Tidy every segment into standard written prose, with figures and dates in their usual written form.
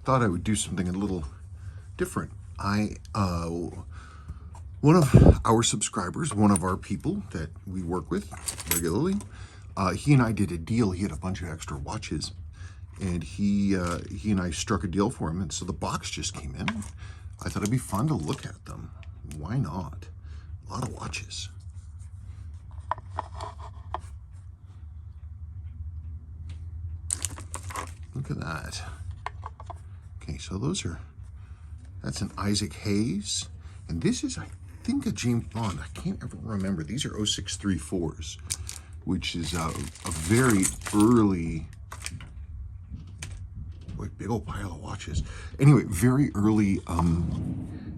thought I would do something a little different. One of our subscribers, one of our people that we work with regularly, he and I did a deal. He had a bunch of extra watches, and he and I struck a deal for him, and so the box just came in. I thought it'd be fun to look at them. Why not? A lot of watches. Look at that. Okay, so that's an Isaac Hayes, and this is, I think, a James Bond. I can't ever remember. These are 0634s, which is a very early, boy, big old pile of watches. Anyway, very early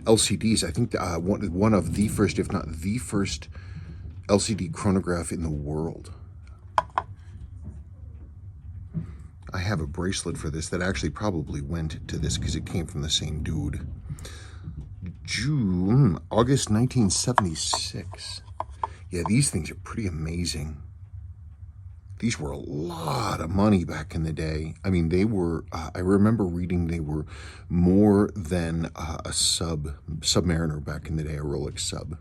LCDs. I think one of the first, if not the first, LCD chronograph in the world. I have a bracelet for this that actually probably went to this because it came from the same dude. August 1976. Yeah, these things are pretty amazing. These were a lot of money back in the day. I mean, they were, I remember reading they were more than a Submariner back in the day, a Rolex sub.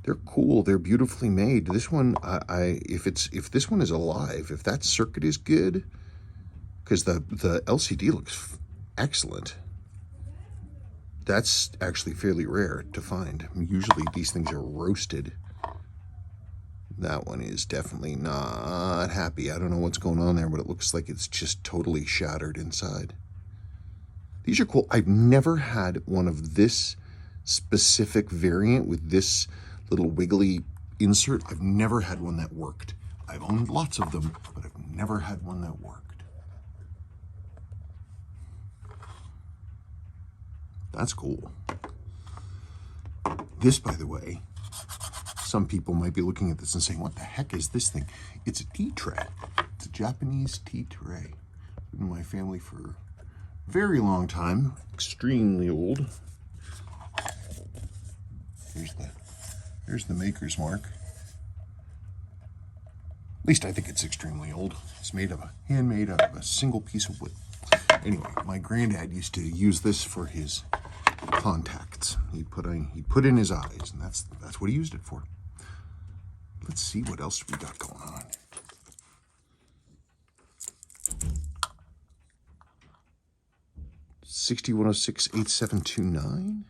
They're cool. They're beautifully made. This one, if this one is alive, if that circuit is good, because the LCD looks excellent. That's actually fairly rare to find. Usually these things are roasted. That one is definitely not happy. I don't know what's going on there, but it looks like it's just totally shattered inside. These are cool. I've never had one of this specific variant with this little wiggly insert. I've never had one that worked. I've owned lots of them, but I've never had one that worked. That's cool. This, by the way, some people might be looking at this and saying, what the heck is this thing? It's a tea tray. It's a Japanese tea tray. Been in my family for a very long time. Extremely old. Here's the maker's mark. At least I think it's extremely old. It's handmade out of a single piece of wood. Anyway, my granddad used to use this for his contacts. He'd put in his eyes, and that's what he used it for. Let's see what else we got going on. $6106-8729.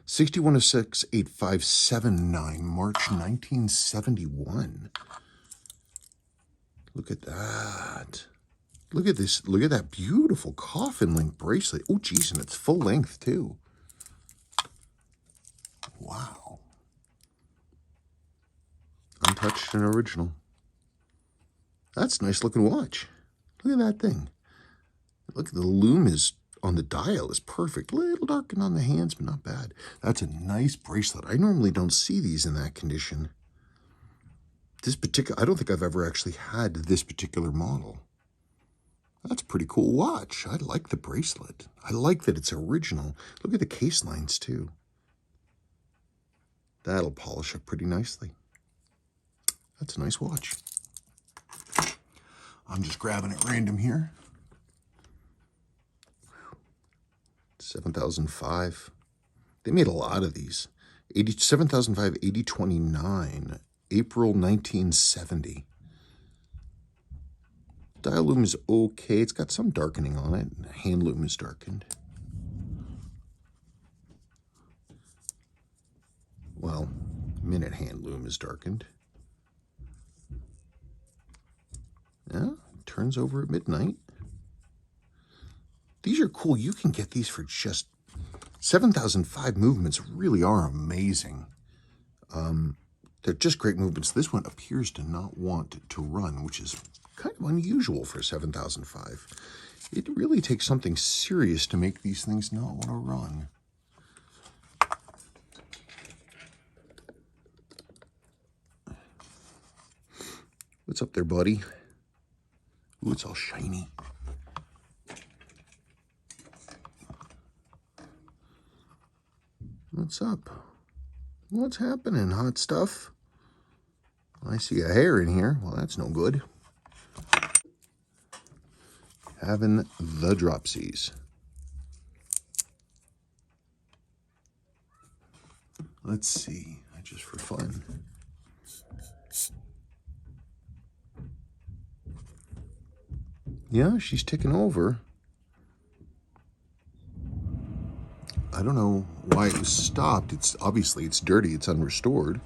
$6106-8579, March 1971. Look at that. Look at this. Look at that beautiful coffin link bracelet. Oh, geez, and it's full length, too. Wow. Untouched and original. That's a nice looking watch. Look at that thing. Look, the lume is on the dial is perfect. A little darkened on the hands, but not bad. That's a nice bracelet. I normally don't see these in that condition. I don't think I've ever actually had this particular model. That's a pretty cool watch. I like the bracelet. I like that it's original. Look at the case lines, too. That'll polish up pretty nicely. That's a nice watch. I'm just grabbing at random here. 7005. They made a lot of these. 7005, 8029, April 1970. Dial loom is okay. It's got some darkening on it. Hand loom is darkened. Well, minute hand loom is darkened. Yeah, turns over at midnight. These are cool. You can get these for just 7005 movements. Really are amazing. They're just great movements. This one appears to not want to run, which is kind of unusual for 7005. It really takes something serious to make these things not want to run. What's up there, buddy? Ooh, it's all shiny. What's up? What's happening, hot stuff? I see a hair in here. Well, that's no good. Having the dropsies. Let's see, just for fun. Yeah, she's ticking over. I don't know why it was stopped. It's obviously it's dirty, it's unrestored.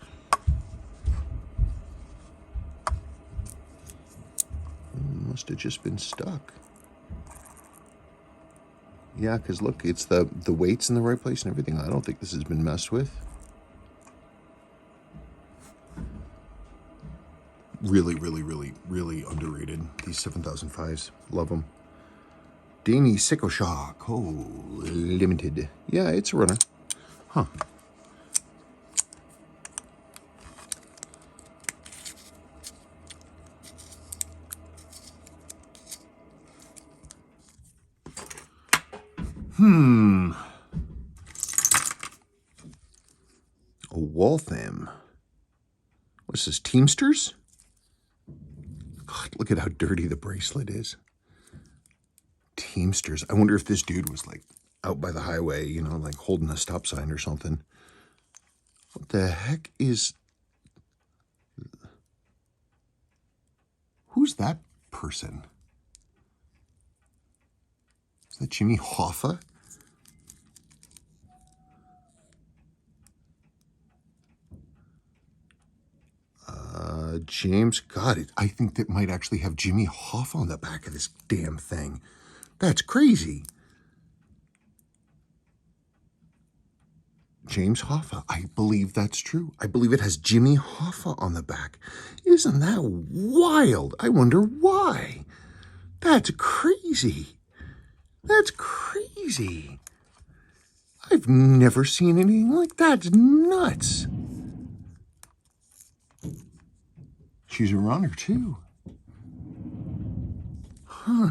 Must have just been stuck. Yeah, because look, it's the weight's in the right place and everything. I don't think this has been messed with. Really, really, really, really underrated. These 7005s. Love them. Danny Sicko Shock. Oh, limited. Yeah, it's a runner. Huh. A Waltham. What's this, Teamsters? God, look at how dirty the bracelet is. Teamsters. I wonder if this dude was like out by the highway, you know, like holding a stop sign or something. What the heck is... Who's that person? Is that Jimmy Hoffa? James, God, I think that might actually have Jimmy Hoffa on the back of this damn thing. That's crazy. James Hoffa. I believe that's true. I believe it has Jimmy Hoffa on the back. Isn't that wild? I wonder why. That's crazy. That's crazy. I've never seen anything like that. It's nuts. She's a runner, too. Huh.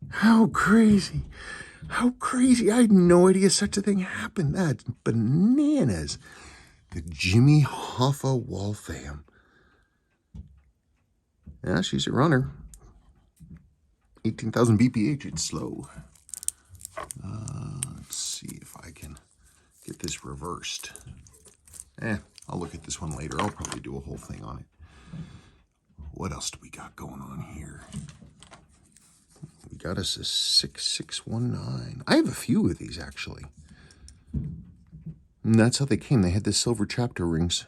How crazy. How crazy. I had no idea such a thing happened. That's bananas. The Jimmy Hoffa Waltham. Yeah, she's a runner. 18,000 BPH. It's slow. Let's see if I can get this reversed. I'll look at this one later. I'll probably do a whole thing on it. What else do we got going on here? We got us a 6619. I have a few of these, actually. And that's how they came. They had the silver chapter rings.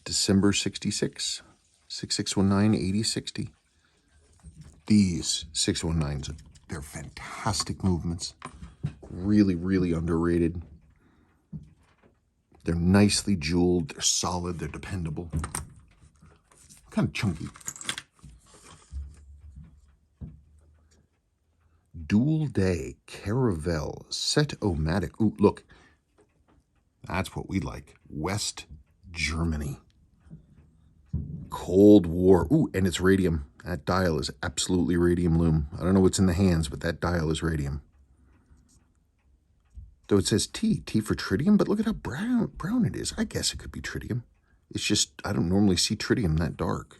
December 66. 6619, 8060. These 619s, they're fantastic movements. Really, really underrated. They're nicely jeweled. They're solid. They're dependable. Kind of chunky. Dual Day Caravelle Set-O-Matic. Ooh, look. That's what we like. West Germany. Cold War. Ooh, and it's radium. That dial is absolutely radium lume. I don't know what's in the hands, but that dial is radium. Though it says T for tritium, but look at how brown it is. I guess it could be tritium. It's just, I don't normally see tritium that dark.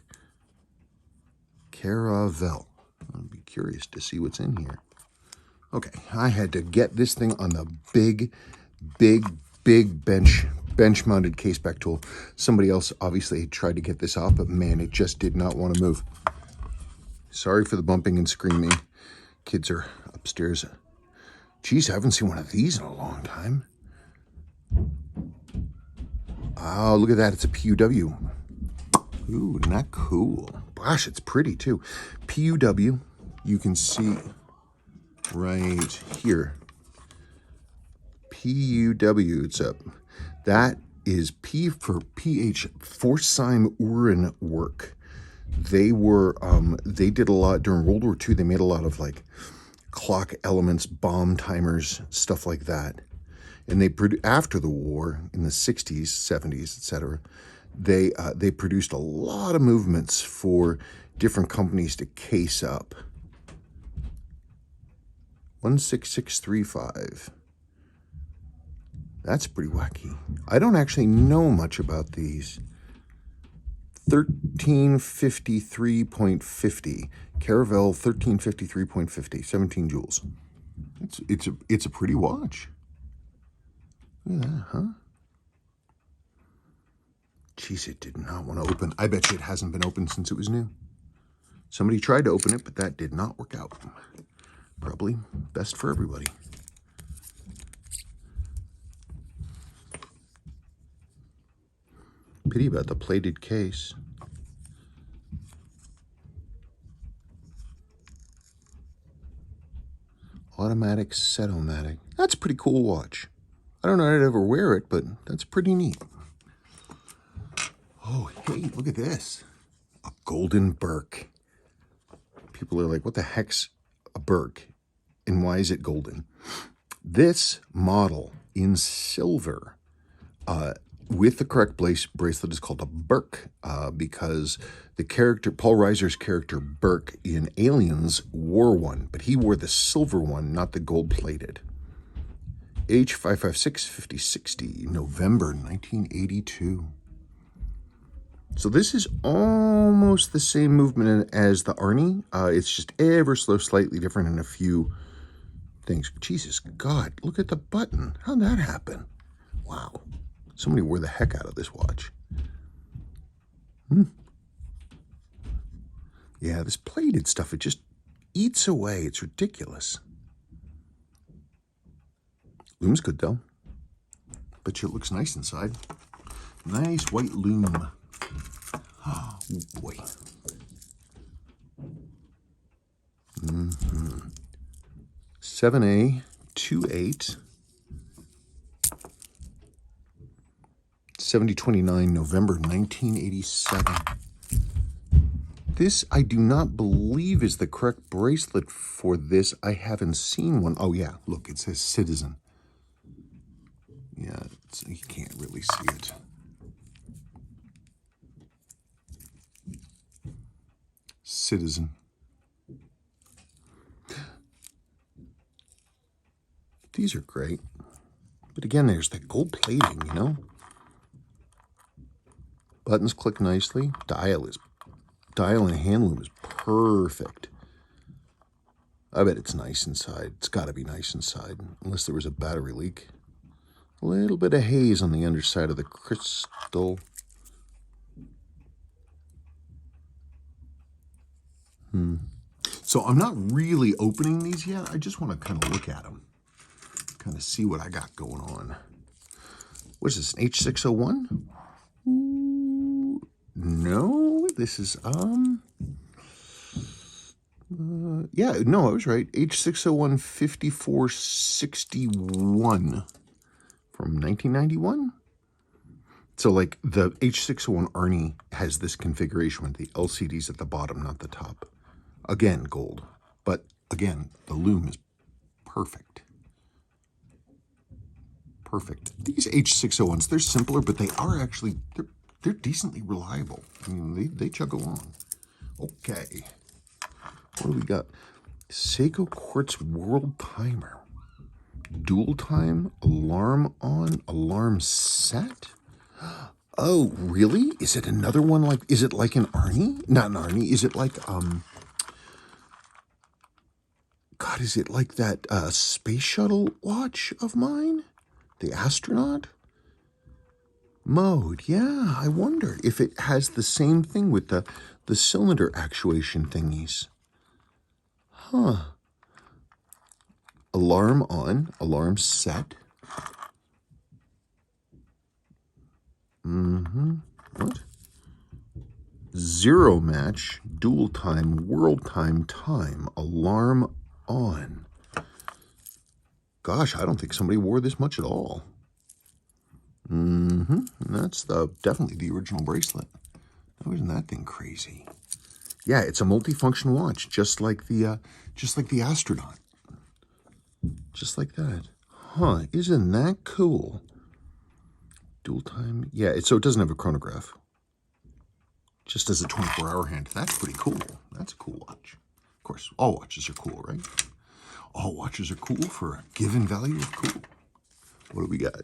Caravelle. I'll be curious to see what's in here. Okay, I had to get this thing on the big bench-mounted case back tool. Somebody else obviously tried to get this off, but man, it just did not want to move. Sorry for the bumping and screaming. Kids are upstairs. Geez, I haven't seen one of these in a long time. Oh, look at that. It's a PUW. Ooh, isn't that cool? Gosh, it's pretty too. PUW, you can see right here. PUW, it's up. That is P for PH, Pforzheim Uhren work. They were, they did a lot during World War II. They made a lot of like clock elements, bomb timers, stuff like that. And they after the war in the 60s, 70s, etc. They produced a lot of movements for different companies to case up. 16635. That's pretty wacky. I don't actually know much about these. 1353.50. Caravelle 1353.50. 17 joules. It's a pretty watch. Look at that, huh? Jeez, it did not want to open. I bet you it hasn't been opened since it was new. Somebody tried to open it, but that did not work out. Probably best for everybody. Pity about the plated case. Automatic set-o-matic. That's a pretty cool watch. I don't know if I'd ever wear it, but that's pretty neat. Oh, hey, look at this. A golden Burke. People are like, what the heck's a Burke? And why is it golden? This model in silver with the correct bracelet is called a Burke because the character, Paul Reiser's character Burke in Aliens wore one, but he wore the silver one, not the gold-plated. H5565060, November 1982. So this is almost the same movement as the Arnie. It's just ever so slightly different in a few things. Jesus God, look at the button. How'd that happen? Wow. Somebody wore the heck out of this watch. Yeah, this plated stuff, it just eats away. It's ridiculous. Loom's good, though. Bet you it looks nice inside. Nice white loom. Oh, boy. 7A28 7029 November 1987. This I do not believe is the correct bracelet for this. I haven't seen one. Oh yeah, look, it says Citizen. Yeah, you can't really see it. Citizen. These are great. But again, there's that gold plating, you know? Buttons click nicely. Dial and hand loom is perfect. I bet it's nice inside. It's got to be nice inside, unless there was a battery leak. A little bit of haze on the underside of the crystal. So I'm not really opening these yet. I just want to kind of look at them. Kind of see what I got going on. What is this, an H601? Ooh, no, this is, yeah, no, I was right. H601 5461 from 1991. So like the H601 Arnie has this configuration with the LCDs at the bottom, not the top. Again, gold. But again, the loom is perfect. Perfect. These H601s, they're simpler, but they are actually, they're decently reliable. I mean, they chug along. Okay. What do we got? Seiko Quartz World Timer. Dual time, alarm on, alarm set. Oh, really? Is it another one like, is it like an Arnie? Not an Arnie. Is it like, God, is it like that space shuttle watch of mine? The astronaut mode. Yeah, I wonder if it has the same thing with the cylinder actuation thingies. Huh. Alarm on, alarm set. What? Zero match, dual time, world time, alarm on. Gosh, I don't think somebody wore this much at all. That's definitely the original bracelet. Now, isn't that thing crazy? Yeah, it's a multifunction watch, just like the astronaut. Just like that. Huh, isn't that cool? Dual time. Yeah, so it doesn't have a chronograph. Just as a 24-hour hand. That's pretty cool. That's a cool watch. Of course, all watches are cool, right? All watches are cool for a given value of cool. What do we got?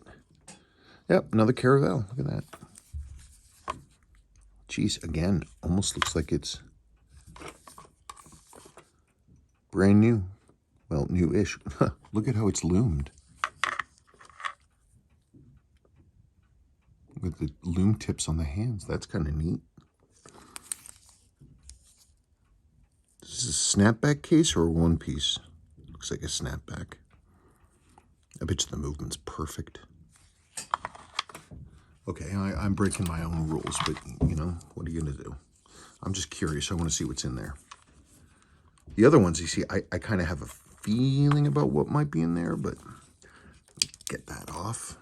Yep, another Caravelle. Look at that. Geez, again, almost looks like it's brand new. Well, new-ish. Look at how it's loomed. With the loom tips on the hands. That's kind of neat. Is this a snapback case or a one piece? Looks like a snapback. I bet you the movement's perfect. Okay, I'm breaking my own rules, but, you know, what are you going to do? I'm just curious. I want to see what's in there. The other ones, you see, I kind of have a feeling about what might be in there, but get that off.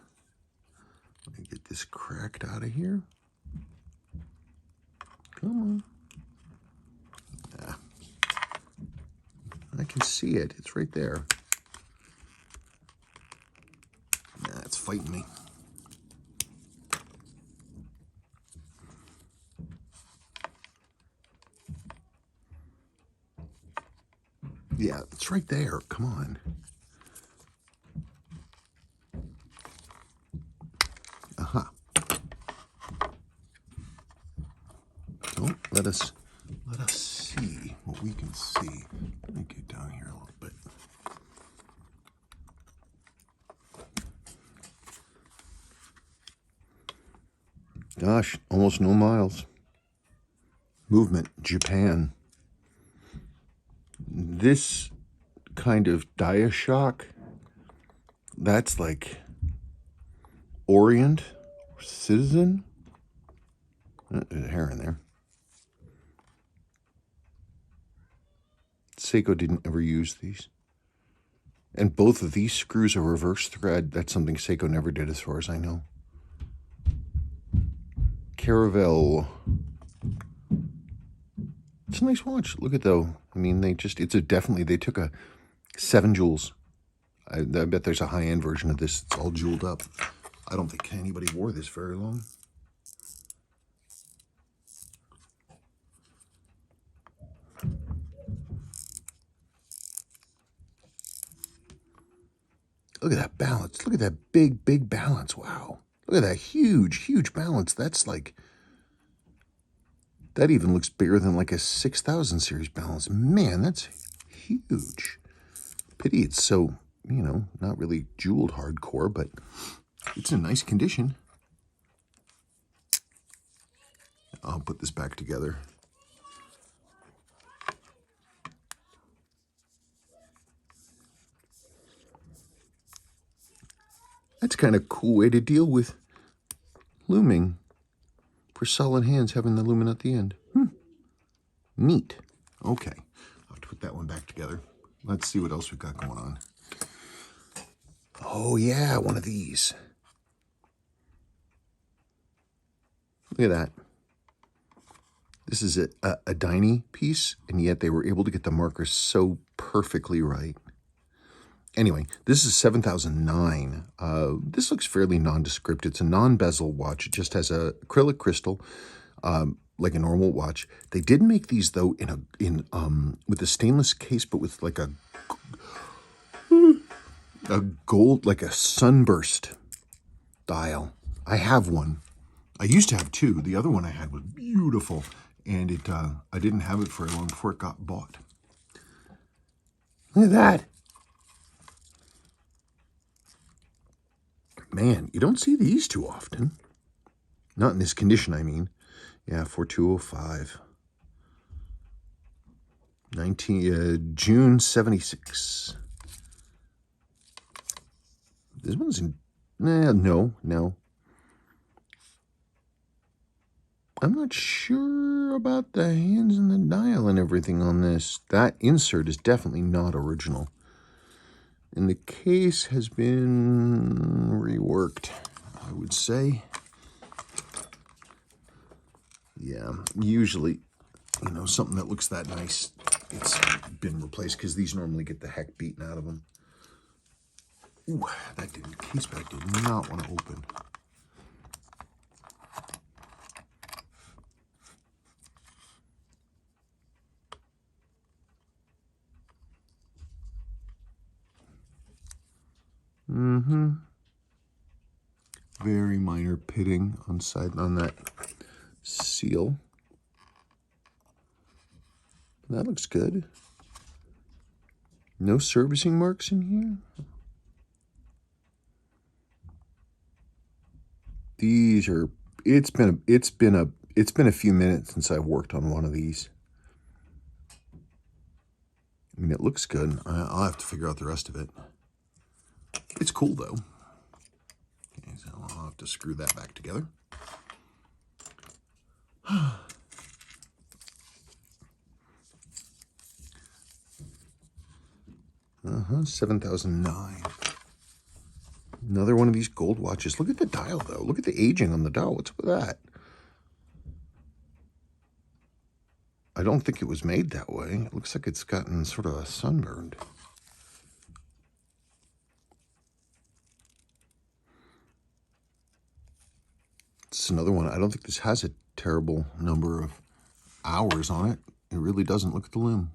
Let me get this cracked out of here. Come on. Yeah. I can see it. It's right there. Nah, it's fighting me. Yeah, it's right there. Come on. Aha. Oh, let us see what we can see. Let me get down here a little bit. Gosh, almost no miles. Movement, Japan. This kind of Diashock, that's like Orient or Citizen. There's a hair in there. Seiko didn't ever use these. And both of these screws are reverse thread. That's something Seiko never did as far as I know. Caravelle. It's a nice watch. Look at though. I mean, they took a 7 jewels. I bet there's a high-end version of this. It's all jeweled up. I don't think anybody wore this very long. Look at that balance. Look at that big, big balance. Wow. Look at that huge, huge balance. That's like, that even looks bigger than like a 6000 series balance. Man, that's huge. Pity it's so, you know, not really jeweled hardcore, but it's in nice condition. I'll put this back together. That's kind of a cool way to deal with looming. For solid hands, having the lumen at the end. Neat. Okay. I'll have to put that one back together. Let's see what else we've got going on. Oh, yeah, one of these. Look at that. This is a Dini piece, and yet they were able to get the markers so perfectly right. Anyway, this is 7009. This looks fairly nondescript. It's a non-bezel watch. It just has a acrylic crystal, like a normal watch. They did make these though with a stainless case, but with like a gold, like a sunburst dial. I have one. I used to have two. The other one I had was beautiful, and I didn't have it for long before it got bought. Look at that. Man, you don't see these too often. Not in this condition, I mean. Yeah, 4205. June 76. This one's in... no. I'm not sure about the hands and the dial and everything on this. That insert is definitely not original. And the case has been reworked, I would say. Yeah, usually, you know, something that looks that nice, it's been replaced because these normally get the heck beaten out of them. Ooh, case back did not want to open. Very minor pitting on that seal. That looks good. No servicing marks in here. These are, it's been a few minutes since I've worked on one of these. I mean, it looks good. I'll have to figure out the rest of it. It's cool though. Okay, so I'll have to screw that back together. 7009. Another one of these gold watches. Look at the dial though. Look at the aging on the dial. What's with that? I don't think it was made that way. It looks like it's gotten sort of sunburned. It's another one. I don't think this has a terrible number of hours on it. It really doesn't. Look at the lume.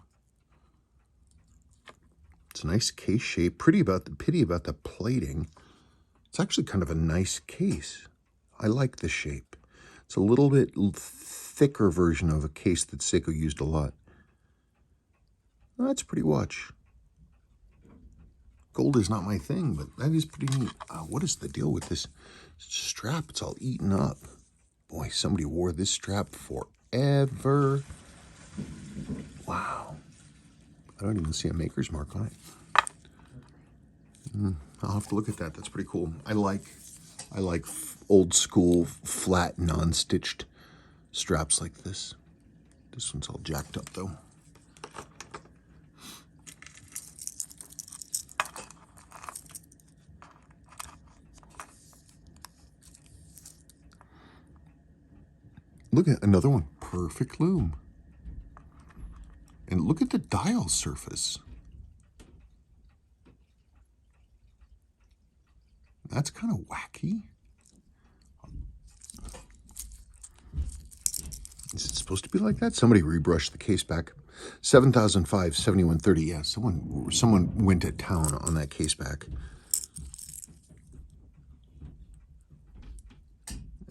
It's a nice case shape. Pity about the plating. It's actually kind of a nice case. I like the shape. It's a little bit thicker version of a case that Seiko used a lot. That's a pretty watch. Gold is not my thing, but that is pretty neat. What is the deal with this strap? It's all eaten up. Boy, somebody wore this strap forever. Wow. I don't even see a maker's mark on it. I'll have to look at that. That's pretty cool. I like old school, flat, non-stitched straps like this. This one's all jacked up though. Look at another one. Perfect lume. And look at the dial surface. That's kind of wacky. Is it supposed to be like that? Somebody rebrushed the case back. 7005, 7130. Yeah, someone went to town on that case back.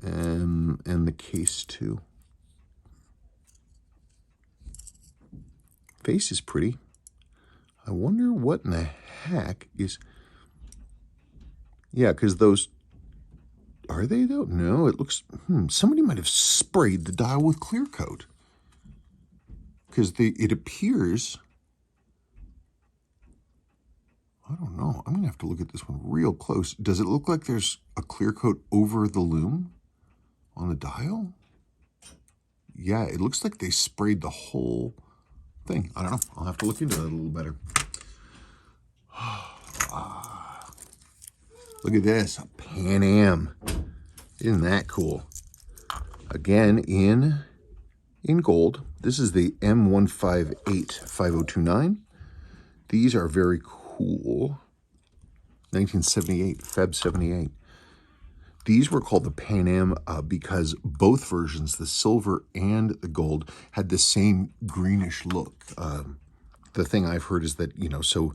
And the case too. Face is pretty. I wonder what in the heck is... Yeah, because those... Are they though? No, it looks... somebody might have sprayed the dial with clear coat. Because it appears... I don't know. I'm going to have to look at this one real close. Does it look like there's a clear coat over the lume on the dial? Yeah, it looks like they sprayed the whole thing. I don't know. I'll have to look into that a little better. Look at this, a Pan Am. Isn't that cool? Again, in gold. This is the M1585029. These are very cool. 1978, Feb 78. These were called the Pan Am because both versions, the silver and the gold, had the same greenish look. The thing I've heard is that, so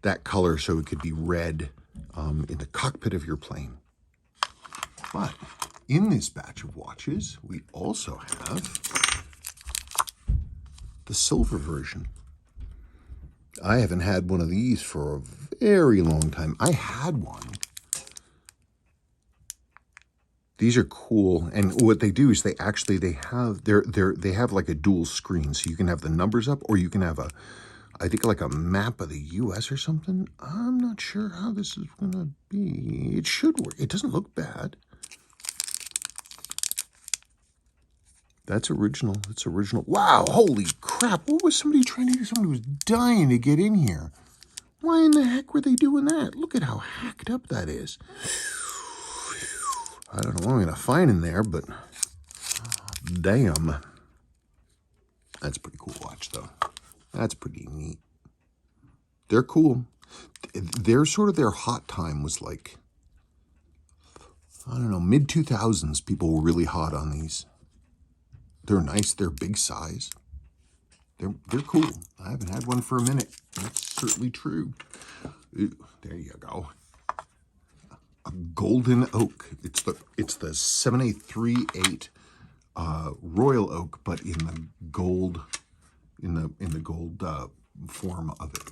that color, so it could be red in the cockpit of your plane. But in this batch of watches, we also have the silver version. I haven't had one of these for a very long time. I had one. These are cool, and what they do is they have like a dual screen, so you can have the numbers up, or you can have I think like a map of the U.S. or something. I'm not sure how this is gonna be. It should work. It doesn't look bad. That's original. It's original. Wow! Holy crap! What was somebody trying to do? Somebody was dying to get in here. Why in the heck were they doing that? Look at how hacked up that is. I don't know what I'm going to find in there, but damn. That's a pretty cool watch, though. That's pretty neat. They're cool. Their hot time was like, I don't know, mid-2000s. People were really hot on these. They're nice. They're big size. They're cool. I haven't had one for a minute. That's certainly true. Ooh, there you go. A golden oak. It's the 7838 royal oak, but in the gold in the gold form of it.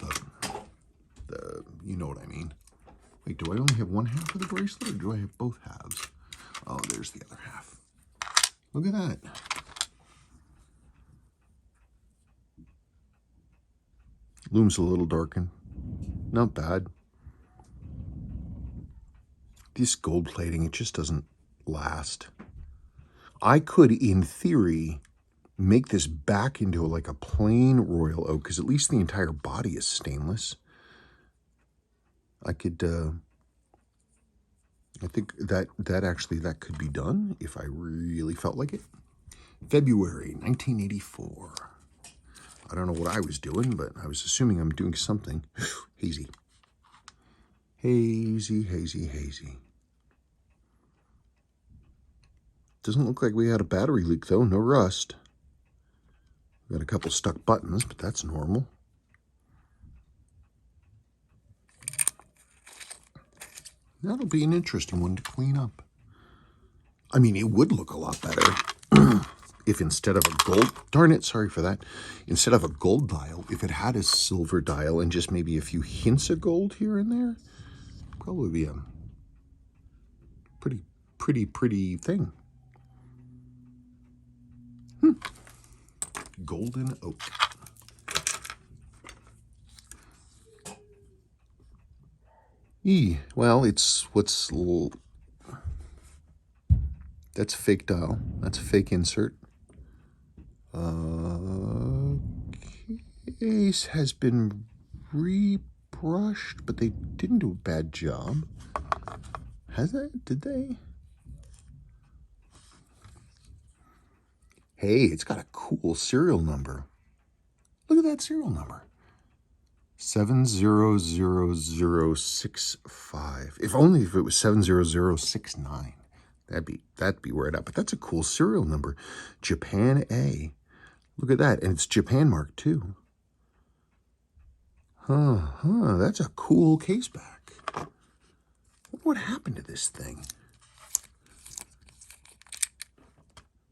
The you know what I mean. Wait, do I only have one half of the bracelet, or do I have both halves? Oh, there's the other half. Look at that. Loom's a little darkened. Not bad. This gold plating, it just doesn't last. I could, in theory, make this back into like a plain royal oak, because at least the entire body is stainless. I could, I think that could be done if I really felt like it. February 1984. I don't know what I was doing, but I was assuming I'm doing something. Hazy. Hazy, hazy, hazy. Doesn't look like we had a battery leak, though. No rust. Got a couple stuck buttons, but that's normal. That'll be an interesting one to clean up. I mean, it would look a lot better if instead of a gold, darn it, sorry for that, instead of a gold dial, if it had a silver dial and just maybe a few hints of gold here and there, probably be a pretty thing. Golden oak. Well, it's that's a fake dial. That's a fake insert. Case has been rebrushed, but they didn't do a bad job. Has it? Did they? Hey, it's got a cool serial number. Look at that serial number. 70065. If only if it was 70069. That'd be where it at. But that's a cool serial number. Japan A. Look at that. And it's Japan mark too. That's a cool case back. What happened to this thing?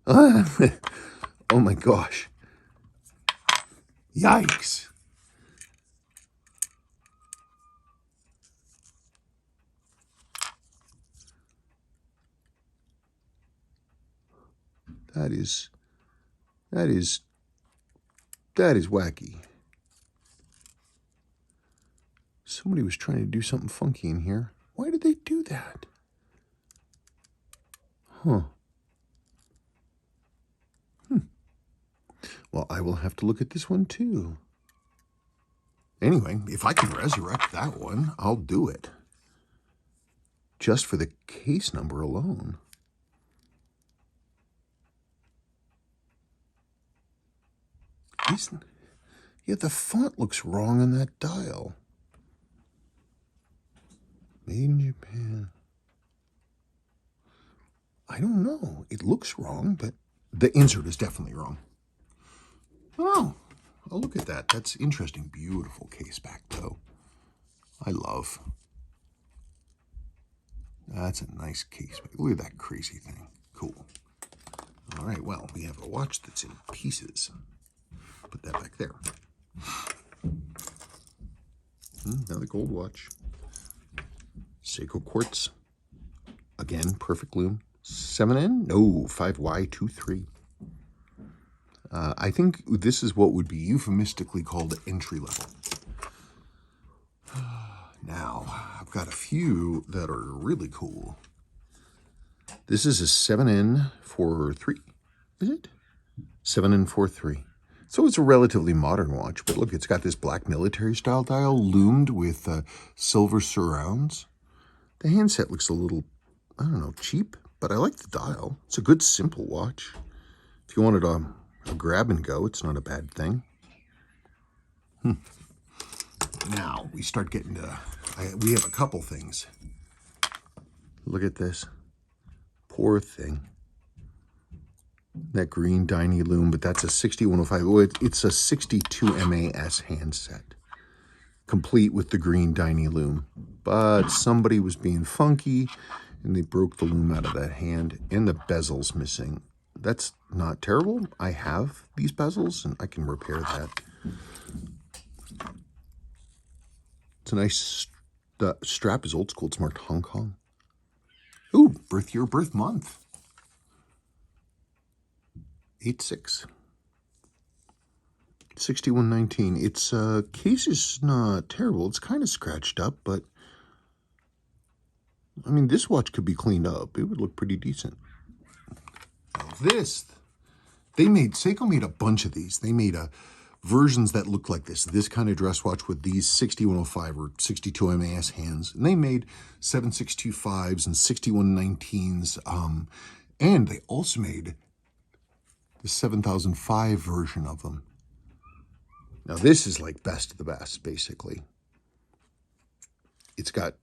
Oh my gosh. Yikes. That is wacky. Somebody was trying to do something funky in here. Why did they do that? Well, I will have to look at this one too. Anyway, if I can resurrect that one, I'll do it. Just for the case number alone. Yeah, the font looks wrong on that dial. Made in Japan. I don't know. It looks wrong, but the insert is definitely wrong. Oh, look at that. That's interesting. Beautiful case back, though. I love. That's a nice case back. Look at that crazy thing. Cool. All right, well, we have a watch that's in pieces. Put that back there. Another gold watch. Seiko quartz. Again, perfect lume. 7N? No, 5Y23. I think this is what would be euphemistically called entry level. Now, I've got a few that are really cool. This is a 7N43, is it? 7N43. So it's a relatively modern watch, but look, it's got this black military style dial loomed with silver surrounds. The handset looks a little, I don't know, cheap, but I like the dial. It's a good, simple watch. If you wanted a grab and go, it's not a bad thing. Now, we start getting to, we have a couple things. Look at this. Poor thing. That green Dyny loom, but that's a 6105. Oh, it's a 62 MAS handset, complete with the green Dyny loom. But somebody was being funky, and they broke the loom out of that hand, and the bezel's missing. That's not terrible. I have these bezels, and I can repair that. It's a nice, the strap is old school. It's marked Hong Kong. Ooh, birth year, birth month. 8/6. 6119. Its case is not terrible. It's kind of scratched up, but I mean, this watch could be cleaned up. It would look pretty decent. Now this, Seiko made a bunch of these. They made versions that looked like this kind of dress watch with these 6105 or 62 MAS hands. And they made 7625s and 6119s. And they also made the 7005 version of them. Now this is like best of the best, basically. It's got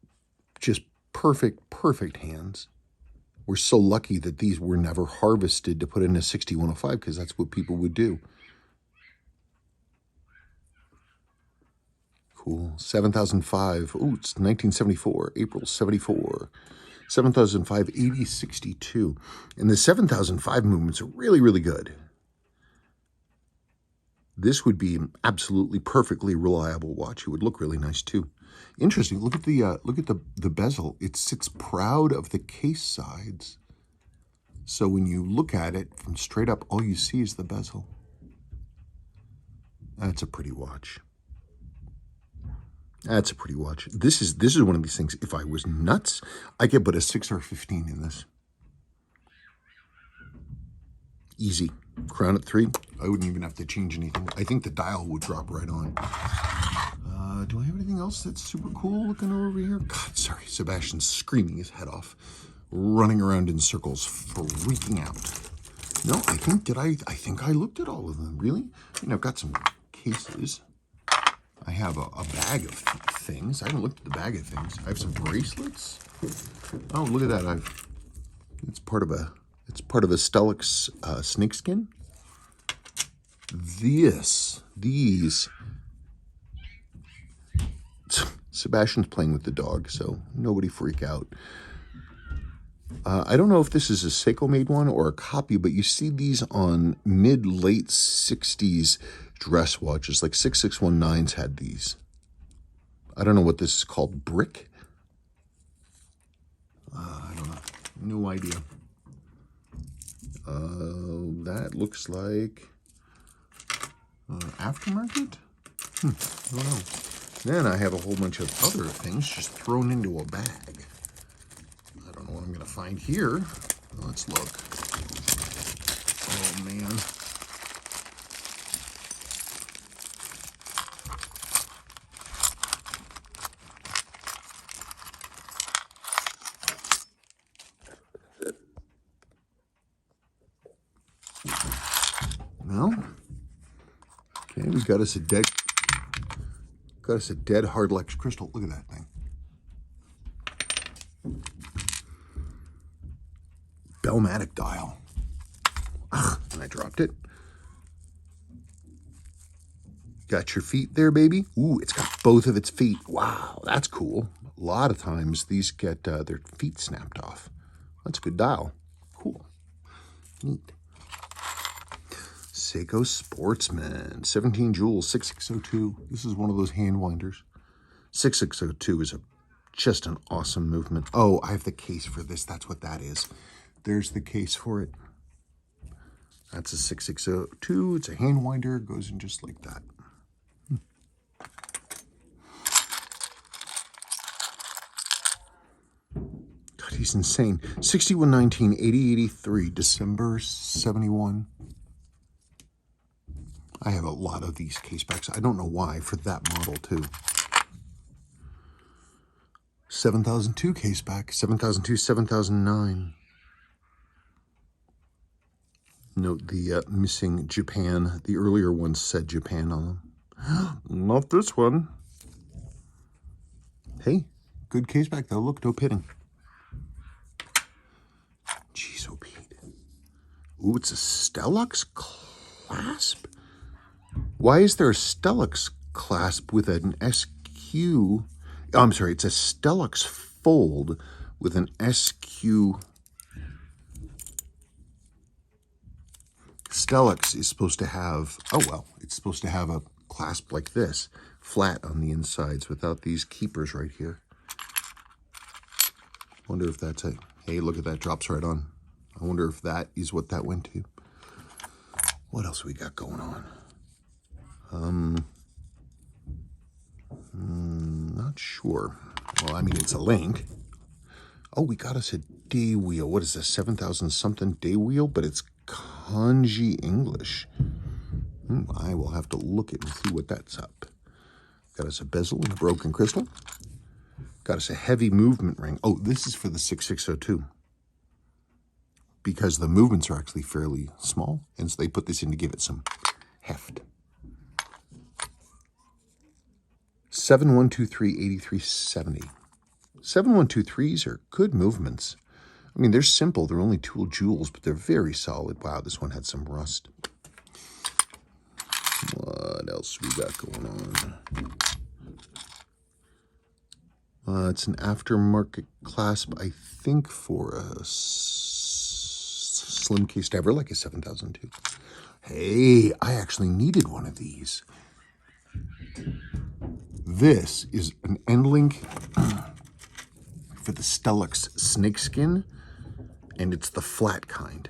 just perfect hands. We're so lucky that these were never harvested to put in a 6105 because that's what people would do. Cool. 7005. Oh, it's 1974. April 74. 7005, 8062. And the 7005 movements are really, really good. This would be an absolutely perfectly reliable watch. It would look really nice too. Interesting. Look at the bezel. It sits proud of the case sides. So when you look at it from straight up, all you see is the bezel. That's a pretty watch. That's a pretty watch. This is one of these things. If I was nuts, I could put a 6 or 15 in this. Easy. Crown at 3. I wouldn't even have to change anything. I think the dial would drop right on. Do I have anything else that's super cool looking over here? God, sorry. Sebastian's screaming his head off, running around in circles, freaking out. No, I think I looked at all of them. Really? You know, I've got some cases. I have a bag of things. I haven't looked at the bag of things. I have some bracelets. Oh, look at that. It's part of a Stellux snakeskin. These. Sebastian's playing with the dog, so nobody freak out. I don't know if this is a Seiko-made one or a copy, but you see these on mid-late 60s dress watches, like 6619s had these. I don't know what this is called. Brick? I don't know. No idea. That looks like aftermarket? I don't know. Then I have a whole bunch of other things just thrown into a bag. I don't know what I'm going to find here. Let's look. Oh, man. Well, okay, we got us a dead Hardlex crystal. Look at that thing. Bellmatic dial. Ugh, and I dropped it. Got your feet there, baby. Ooh, it's got both of its feet. Wow, that's cool. A lot of times these get their feet snapped off. That's a good dial. Cool. Neat. Seiko Sportsman, 17 jewels, 6602. This is one of those hand winders. 6602 is just an awesome movement. Oh, I have the case for this. That's what that is. There's the case for it. That's a 6602. It's a hand winder. It goes in just like that. God, he's insane. 6119, 8083, December 71. I have a lot of these case backs. I don't know why, for that model too. 7002 case back, 7002, 7009. Note the missing Japan. The earlier ones said Japan on them. Not this one. Hey, good case back though. Look, no pitting. Jeez, oh Pete. Ooh, it's a Stellux clasp. Why is there a Stellux clasp with an SQ? Oh, I'm sorry, it's a Stellux fold with an SQ. Stellux is supposed to have, oh well, it's supposed to have a clasp like this, flat on the insides without these keepers right here. Wonder if that's a, hey, look at that, drops right on. I wonder if that is what that went to. What else we got going on? Not sure. Well, I mean, it's a link. Oh, we got us a day wheel. What is this, 7,000 something day wheel? But it's kanji English. I will have to look at and see what that's up. Got us a bezel and a broken crystal. Got us a heavy movement ring. Oh, this is for the 6602. Because the movements are actually fairly small, and so they put this in to give it some heft. 7123 8370. 7123s are good movements. I mean, they're simple. They're only 2 joules, but they're very solid. Wow, this one had some rust. What else we got going on? It's an aftermarket clasp, I think, for a slim case ever, like a 7002. Hey, I actually needed one of these. This is an end link for the Stellux snakeskin, and it's the flat kind.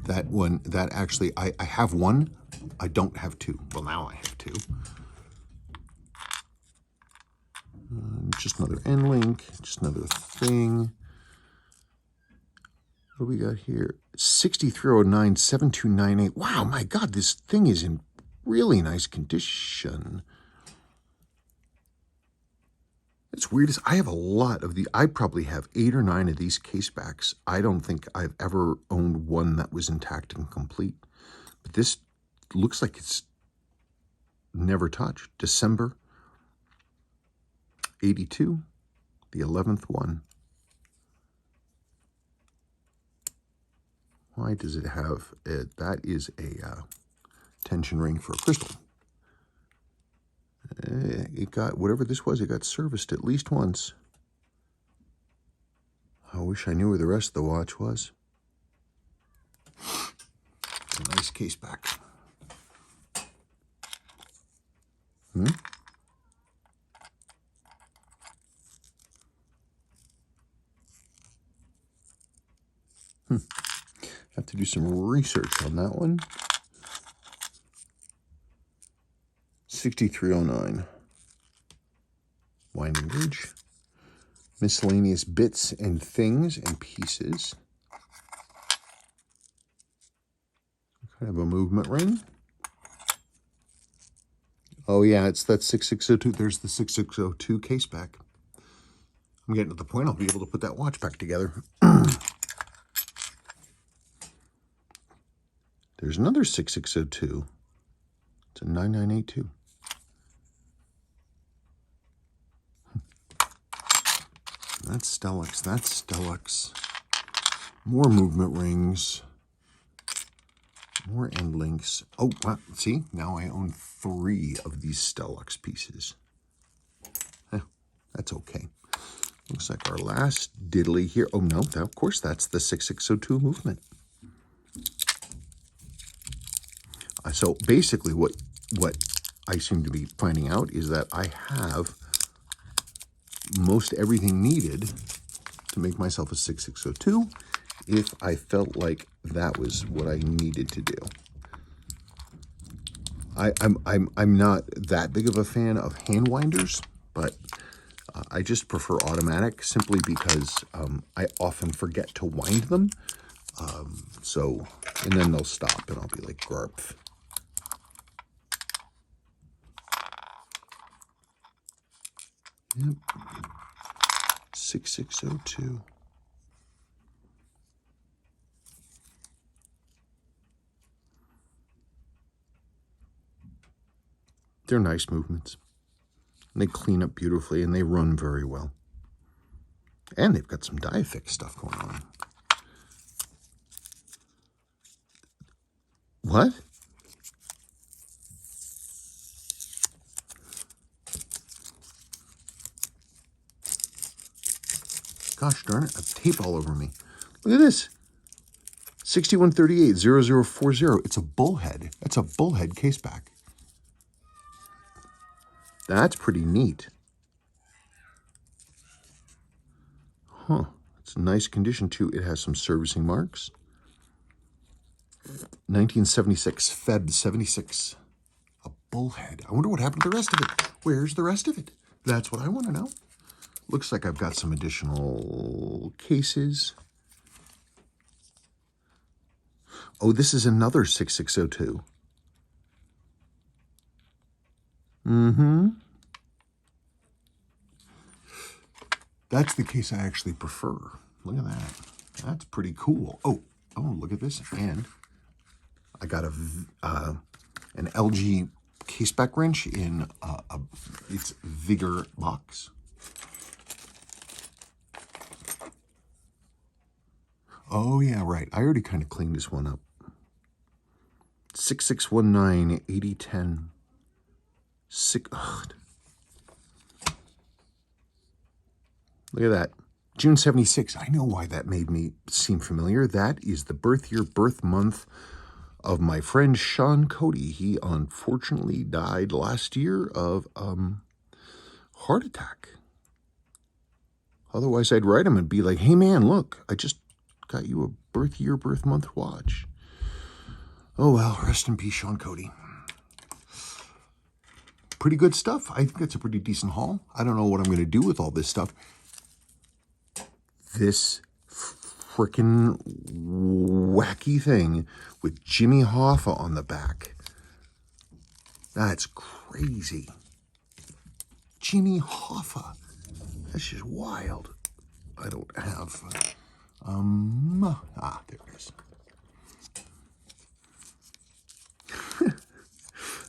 That one, that actually, I have one. I don't have 2. Well, now I have 2. Just another end link, just another thing. What do we got here? 6309 7298. Wow, my God, this thing is in really nice condition. It's weird. I have a lot of the, I probably have 8 or 9 of these case backs. I don't think I've ever owned one that was intact and complete. But this looks like it's never touched. December 82, the 11th one. Why does it have it? That is a tension ring for a crystal. It got, whatever this was, it got serviced at least once. I wish I knew where the rest of the watch was. It's a nice case back. Have to do some research on that one. 6309. Winding bridge. Miscellaneous bits and things and pieces. Kind of a movement ring. Oh yeah, it's that 6602. There's the 6602 case back. I'm getting to the point I'll be able to put that watch back together. There's another 6602. It's a 9982. That's Stellux. That's Stellux. More movement rings. More end links. Oh, wow. See? Now I own 3 of these Stellux pieces. That's okay. Looks like our last diddly here. Oh, no. Of course, that's the 6602 movement. So basically what I seem to be finding out is that I have most everything needed to make myself a 6602 if I felt like that was what I needed to do. I'm not that big of a fan of hand winders, but I just prefer automatic simply because I often forget to wind them. And then they'll stop and I'll be like, garp. Yep. 6602. They're nice movements. And they clean up beautifully and they run very well. And they've got some diafix stuff going on. What? Gosh darn it, I have tape all over me. Look at this. 6138-0040. It's a bullhead. That's a bullhead case back. That's pretty neat. Huh. It's nice condition too. It has some servicing marks. 1976, Feb 76. A bullhead. I wonder what happened to the rest of it. Where's the rest of it? That's what I want to know. Looks like I've got some additional cases. Oh, this is another 6602. That's the case I actually prefer. Look at that. That's pretty cool. Oh, look at this. And I got an LG case back wrench in its Vigor box. Oh, yeah, right. I already kind of cleaned this one up. 6619-8010. Look at that. June 76. I know why that made me seem familiar. That is the birth year, birth month of my friend Sean Cody. He unfortunately died last year of heart attack. Otherwise, I'd write him and be like, hey, man, look, I just got you a birth year, birth month watch. Oh, well, rest in peace, Sean Cody. Pretty good stuff. I think it's a pretty decent haul. I don't know what I'm going to do with all this stuff. This frickin' wacky thing with Jimmy Hoffa on the back. That's crazy. Jimmy Hoffa. That's just wild. I don't have... there it is.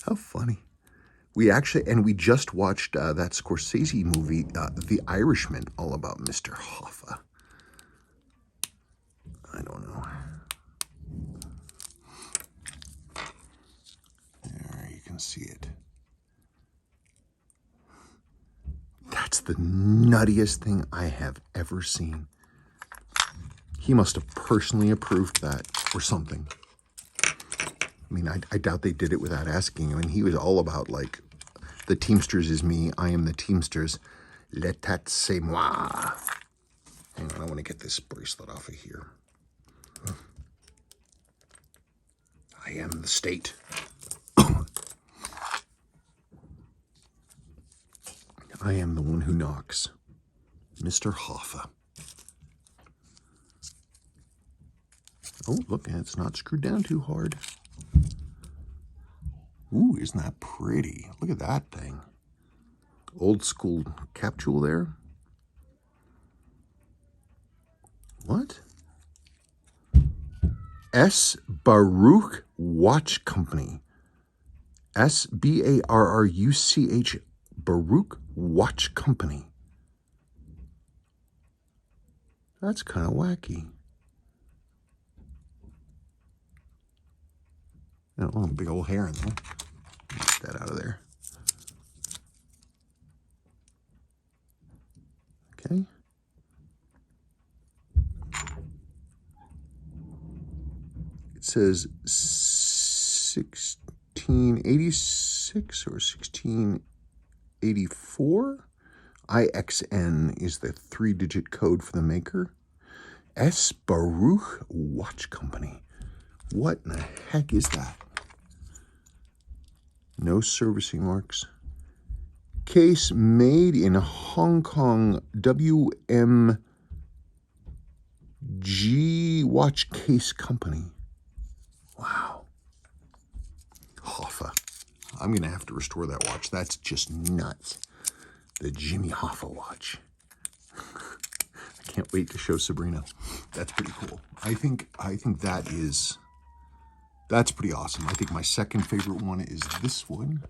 How funny. We just watched that Scorsese movie, The Irishman, all about Mr. Hoffa. I don't know. There, you can see it. That's the nuttiest thing I have ever seen. He must have personally approved that or something. I mean, I doubt they did it without asking him. And he was all about, like, the Teamsters is me, I am the Teamsters. L'état c'est moi. Hang on, I want to get this bracelet off of here. I am the state. I am the one who knocks. Mr. Hoffa. Oh, look, it's not screwed down too hard. Ooh, isn't that pretty? Look at that thing. Old school capsule there. What? S. Baruch Watch Company. S-B-A-R-R-U-C-H, Baruch Watch Company. That's kind of wacky. Oh, big old hair in there. Get that out of there. Okay. It says 1686 or 1684. IXN is the 3-digit code for the maker. S. Baruch Watch Company. What in the heck is that? No servicing marks. Case made in Hong Kong. YMMV Watch Case Company. Wow. Hoffa. I'm going to have to restore that watch. That's just nuts. The Jimmy Hoffa watch. I can't wait to show Sabrina. That's pretty cool. I think that's pretty awesome. I think my second favorite one is this one.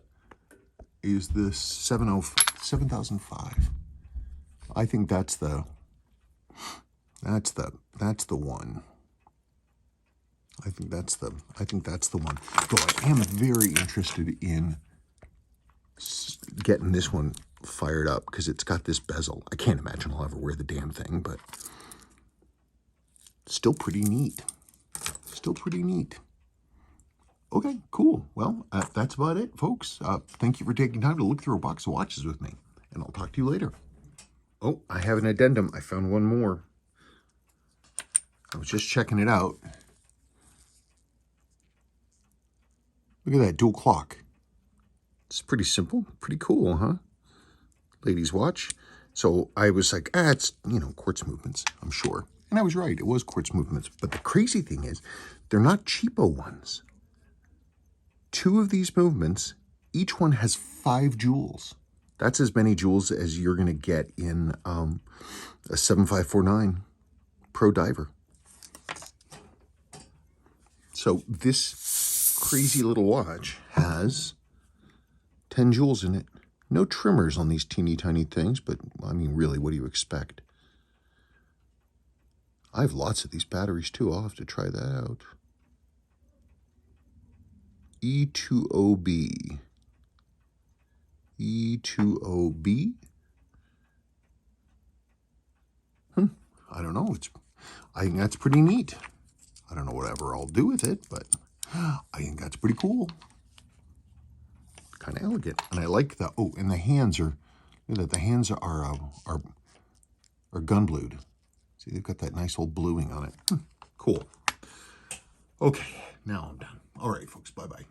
Is the 7005. I think that's the one. I think that's the one. Though I am very interested in getting this one fired up because it's got this bezel. I can't imagine I'll ever wear the damn thing, but still pretty neat. still pretty neat. Okay, cool. Well, that's about it, folks. Thank you for taking time to look through a box of watches with me, and I'll talk to you later. Oh, I have an addendum. I found one more. I was just checking it out. Look at that dual clock. It's pretty simple, pretty cool, huh? Ladies' watch. So I was like, it's, quartz movements, I'm sure. And I was right, it was quartz movements. But the crazy thing is, they're not cheapo ones. 2 of these movements, each one has 5 jewels. That's as many jewels as you're going to get in a 7549 Pro Diver. So this crazy little watch has 10 jewels in it. No trimmers on these teeny tiny things, but I mean, really, what do you expect? I have lots of these batteries too. I'll have to try that out. E2OB. E2OB? I don't know. I think that's pretty neat. I don't know whatever I'll do with it, but I think that's pretty cool. Kind of elegant. And I like the, and the hands are, look at that, the hands are gun blued. See, they've got that nice old bluing on it. Cool. Okay, now I'm done. All right, folks, bye-bye.